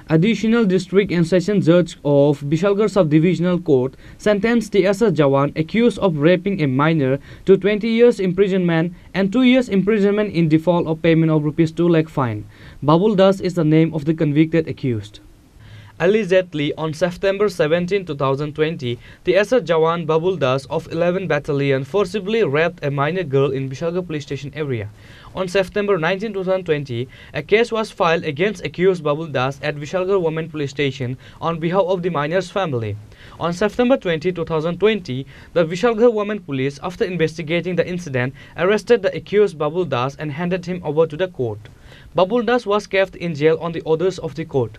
Additional District and Session Judge of Vishalgarh Sub-Divisional Court sentenced T.S.R. Jawan accused of raping a minor to 20 years imprisonment and 2 years imprisonment in default of payment of Rs 2 lakh fine. Babul Das is the name of the convicted accused. Allegedly, on September 17, 2020, T.S.R. Jawan Babul Das of 11 Battalion forcibly raped a minor girl in Vishalgarh police station area. On September 19, 2020, a case was filed against accused Babul Das at Vishalgarh Women Police Station on behalf of the minor's family. On September 20, 2020, the Vishalgarh Women Police, after investigating the incident, arrested the accused Babul Das and handed him over to the court. Babul Das was kept in jail on the orders of the court.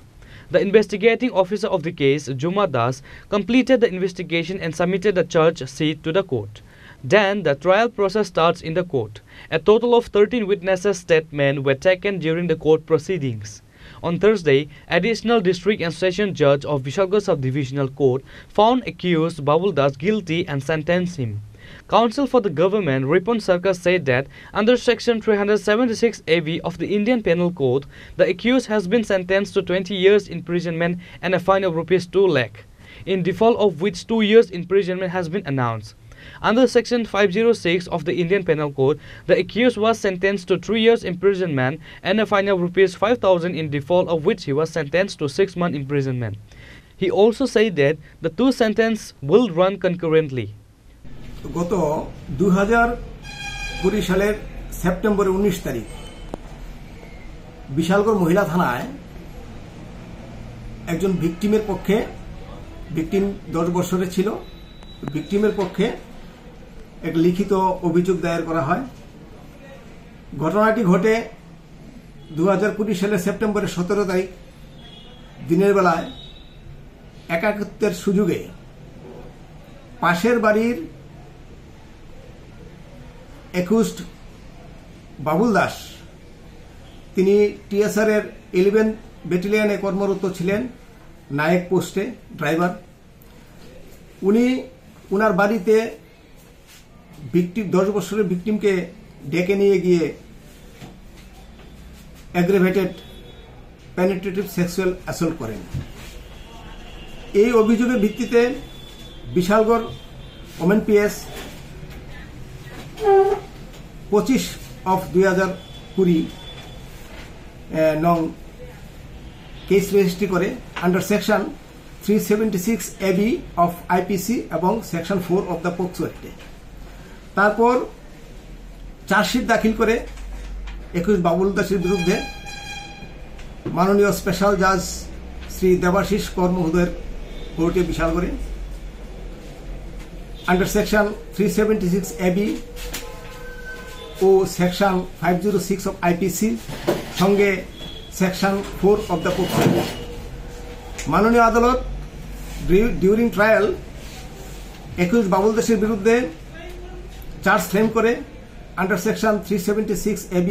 The investigating officer of the case, Juma Das, completed the investigation and submitted the charge sheet to the court. Then, the trial process starts in the court. A total of 13 witnesses' statements were taken during the court proceedings. On Thursday, Additional District and Session Judge of Vishalgarh Sub-Divisional Court found accused Babul Das guilty and sentenced him. Counsel for the government, Ripon Sarkar, said that under Section 376 AV of the Indian Penal Code, the accused has been sentenced to 20 years imprisonment and a fine of Rs 2 lakh, in default of which 2 years imprisonment has been announced. Under Section 506 of the Indian Penal Code, the accused was sentenced to 3 years imprisonment and a fine of Rs 5,000, in default of which he was sentenced to 6 months imprisonment. He also said that the two sentences will run concurrently. গত 2020 সালের সেপ্টেম্বরের 19 তারিখ বিশালগড় মহিলা থানায় একজন ভিকটিমের পক্ষে, victim 10 বছরের ছিল, ভিকটিমের পক্ষে এক লিখিত অভিযোগ দায়ের করা হয়। ঘটনাটি ঘটে 2020 সালের সেপ্টেম্বরের 17 তারিখ দিনের বেলায় একাকিত্বের সুযোগে পাশের বাড়ির accused বাবুল দাস, তিনি টিএসআর এর 11 ব্যাটালিয়নে কর্মরত ছিলেন, নায়ক পোস্টে ড্রাইভার। উনি উনার বাড়িতে 10 বছরের ভিকটিমকে ডেকে নিয়ে গিয়ে অ্যাগ্রেভেটেড পেনিট্রেটিভ সেক্সুয়াল অ্যাসল্ট করেন। এই অভিযোগের ভিত্তিতে বিশালগড় ওমেন পিএস 25 of 2020 নং কেস রেজিস্ট্রি করে under section 376 AB of IPC এবং section 4 of the POCSO Act। তারপর চার্জশিট দাখিল করে accused বাবুল দাসের বিরুদ্ধে মাননীয় স্পেশাল জাজ শ্রী দেবাশিস কর মহোদয়ের কোর্টে বিশালগড়ে আন্ডার সেকশন 376 AB ও সেকশন 506 অফ আইপিসি সঙ্গে section 4 of the POCSO act. মাননীয় আদালত ডিউরিং ট্রায়াল accused বাবুল দাসের বিরুদ্ধে চার্জ ফ্রেম করে under section 376 AB,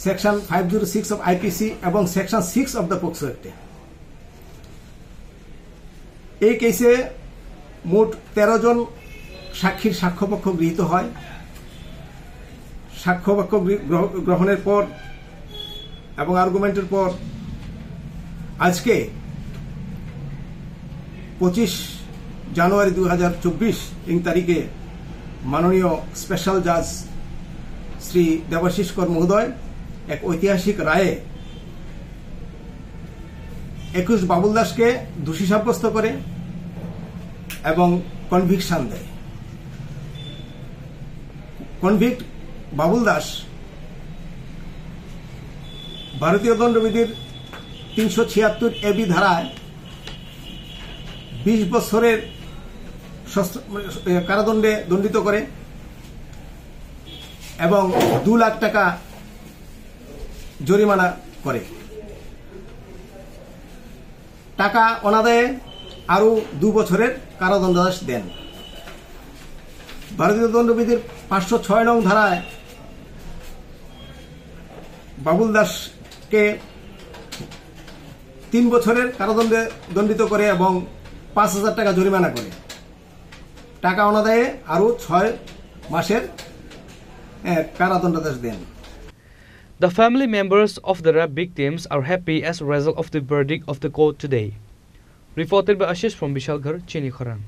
section 506 of IPC এবং সেকশন 6 অফ দ্য পোক্সো অ্যাক্টে। এই কেসে মোট 13 জন সাক্ষীর সাক্ষ্যপক্ষ গৃহীত হয়। সাক্ষ্যপক্ষ গ্রহণের পর এবং আর্গুমেন্টের পর আজকে 25 জানুয়ারি 2024 ইং তারিখে মাননীয় স্পেশাল জাজ শ্রী দেবাশিস কর মহোদয় এক ঐতিহাসিক রায়ে accused বাবুল দাসকে দোষী সাব্যস্ত করে এবং কনভিকশন দেয়। কনভিক্ট বাবুল দাস ভারতীয় দণ্ডবিধির 376 AB ধারায় 20 বছরের কারাদণ্ডে দণ্ডিত করে এবং 2 লাখ টাকা জরিমানা করে। টাকা অনাদায়ে আরো 2 বছরের কারাদণ্ডাদেশ দেন। ভারতীয় দণ্ডবিধির 506 নং ধারায় বাবুল দাসকে 3 বছরের কারাদণ্ডে দণ্ডিত করে এবং 5,000 টাকা জরিমানা করে। টাকা অনাদায়ে আরো 6 মাসের কারাদণ্ডাদেশ দেন। The family members of the rape victims are happy as a result of the verdict of the court today. Reported by Ashish from Bishalgarh, Chini Kharan.